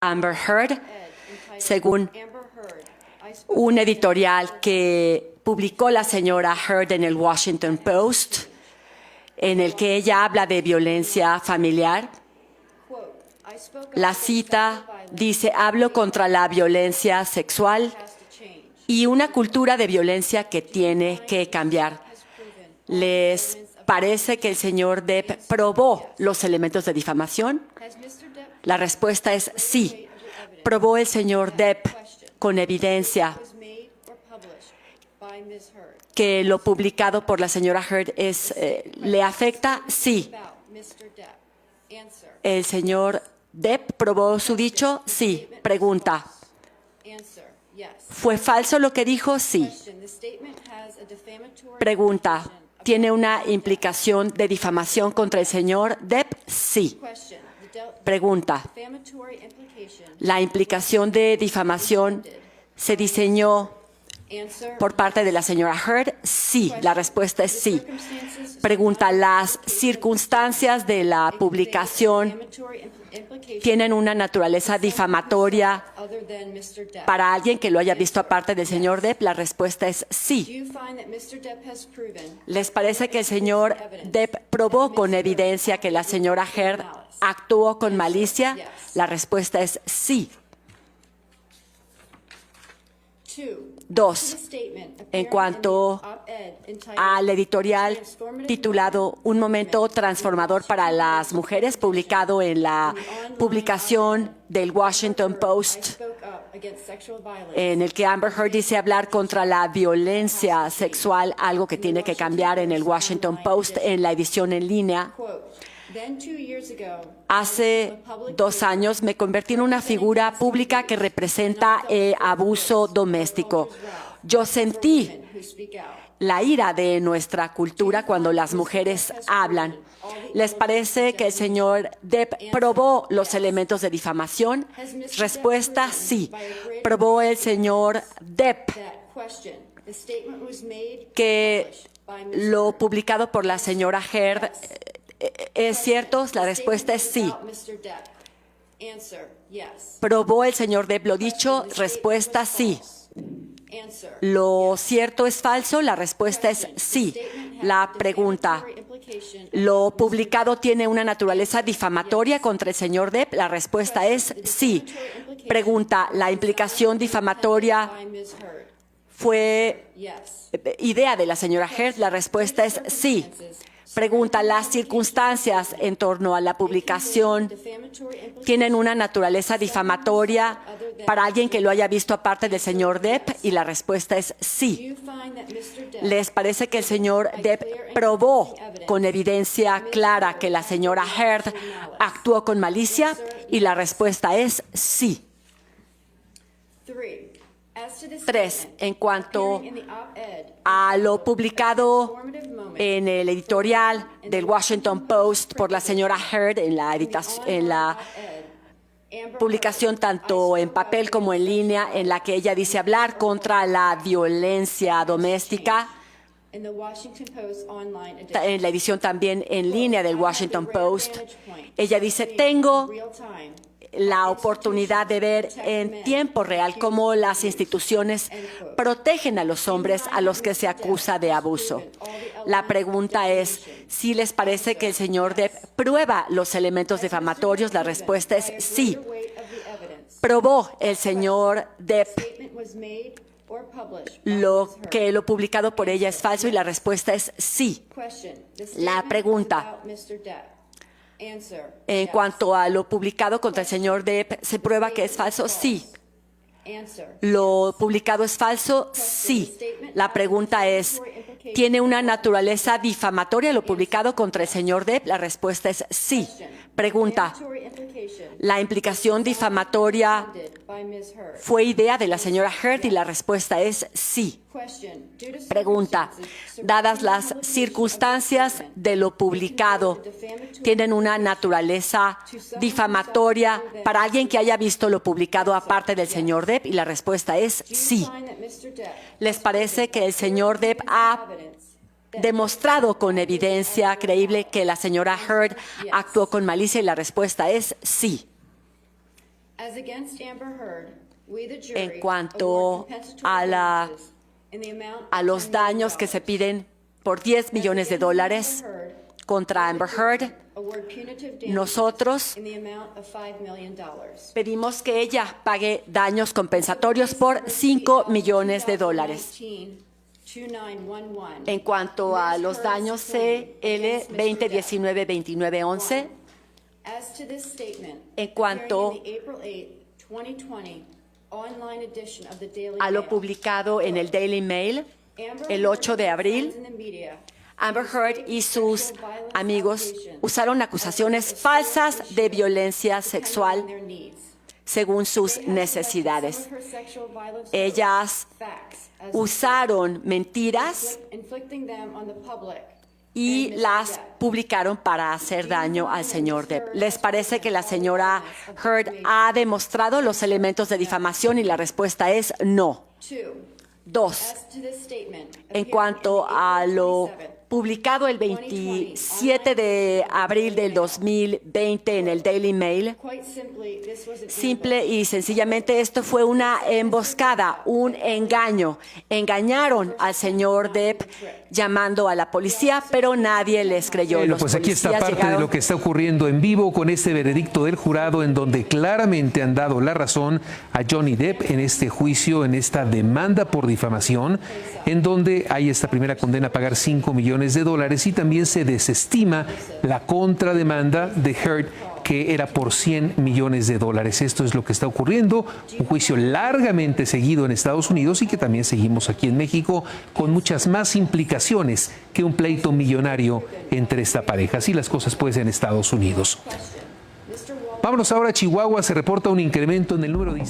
Amber Heard, según un editorial que publicó la señora Heard en el Washington Post, en el que ella habla de violencia familiar. La cita dice: hablo contra la violencia sexual y una cultura de violencia que tiene que cambiar. ¿Les parece que el señor Depp probó los elementos de difamación? La respuesta es sí. ¿Probó el señor Depp con evidencia que lo publicado por la señora Heard le afecta? Sí. ¿El señor Depp probó su dicho? Sí. Pregunta: ¿fue falso lo que dijo? Sí. Pregunta: ¿tiene una implicación de difamación contra el señor Depp? Sí. Pregunta: ¿la implicación de difamación se diseñó por parte de la señora Heard? Sí. La respuesta es sí. Pregunta: ¿las circunstancias de la publicación tienen una naturaleza difamatoria para alguien que lo haya visto aparte del señor Depp? La respuesta es sí. ¿Les parece que el señor Depp probó con evidencia que la señora Heard actuó con malicia? La respuesta es sí. 2. En cuanto al editorial titulado Un momento transformador para las mujeres, publicado en la publicación del Washington Post, en el que Amber Heard dice hablar contra la violencia sexual, algo que tiene que cambiar, en el Washington Post, en la edición en línea. Hace 2 años me convertí en una figura pública que representa abuso doméstico. Yo sentí la ira de nuestra cultura cuando las mujeres hablan. ¿Les parece que el señor Depp probó los elementos de difamación? Respuesta: sí. ¿Probó el señor Depp que lo publicado por la señora Heard es cierto? La respuesta es sí. ¿Probó el señor Depp lo dicho? Respuesta: sí. ¿Lo cierto es falso? La respuesta es sí. La pregunta: ¿lo publicado tiene una naturaleza difamatoria contra el señor Depp? La respuesta es sí. Pregunta: ¿la implicación difamatoria fue idea de la señora Heard? La respuesta es sí. Pregunta: ¿las circunstancias en torno a la publicación tienen una naturaleza difamatoria para alguien que lo haya visto aparte del señor Depp? Y la respuesta es sí. ¿Les parece que el señor Depp probó con evidencia clara que la señora Heard actuó con malicia? Y la respuesta es sí. 3. En cuanto a lo publicado en el editorial del Washington Post por la señora Heard en la publicación tanto en papel como en línea, en la que ella dice hablar contra la violencia doméstica, en la edición también en línea del Washington Post, ella dice: tengo la oportunidad de ver en tiempo real cómo las instituciones protegen a los hombres a los que se acusa de abuso. La pregunta es si les parece que el señor Depp prueba los elementos difamatorios. La respuesta es sí. ¿Probó el señor Depp lo publicado por ella es falso? Y la respuesta es sí. La pregunta: en cuanto a lo publicado contra el señor Depp, ¿se prueba que es falso? Sí. ¿Lo publicado es falso? Sí. La pregunta es: ¿tiene una naturaleza difamatoria lo publicado contra el señor Depp? La respuesta es sí. Pregunta: ¿la implicación difamatoria fue idea de la señora Heard? Y la respuesta es sí. Pregunta: dadas las circunstancias de lo publicado, ¿tienen una naturaleza difamatoria para alguien que haya visto lo publicado aparte del señor Depp? Y la respuesta es sí. ¿Les parece que el señor Depp ha demostrado con evidencia creíble que la señora Heard actuó con malicia? Y la respuesta es sí. En cuanto a los daños que se piden por $10 millones contra Amber Heard, nosotros pedimos que ella pague daños compensatorios por $5 millones. En cuanto a los daños CL 2019-2911, en cuanto a lo publicado en el Daily Mail el 8 de abril, Amber Heard y sus amigos usaron acusaciones falsas de violencia sexual según sus necesidades. Ellas usaron mentiras y las publicaron para hacer daño al señor Depp. ¿Les parece que la señora Heard ha demostrado los elementos de difamación? Y la respuesta es no. 2. En cuanto a lo publicado el 27 de abril del 2020 en el Daily Mail, simple y sencillamente esto fue una emboscada, un engaño. Engañaron al señor Depp llamando a la policía, pero nadie les creyó. Bueno, pues aquí está parte de lo que está ocurriendo en vivo con este veredicto del jurado, en donde claramente han dado la razón a Johnny Depp en este juicio, en esta demanda por difamación, en donde hay esta primera condena a pagar $5 millones y también se desestima la contrademanda de Heard, que era por $100 millones. Esto es lo que está ocurriendo, un juicio largamente seguido en Estados Unidos y que también seguimos aquí en México, con muchas más implicaciones que un pleito millonario entre esta pareja. Así las cosas pues en Estados Unidos. Vámonos ahora a Chihuahua. Se reporta un incremento en el número de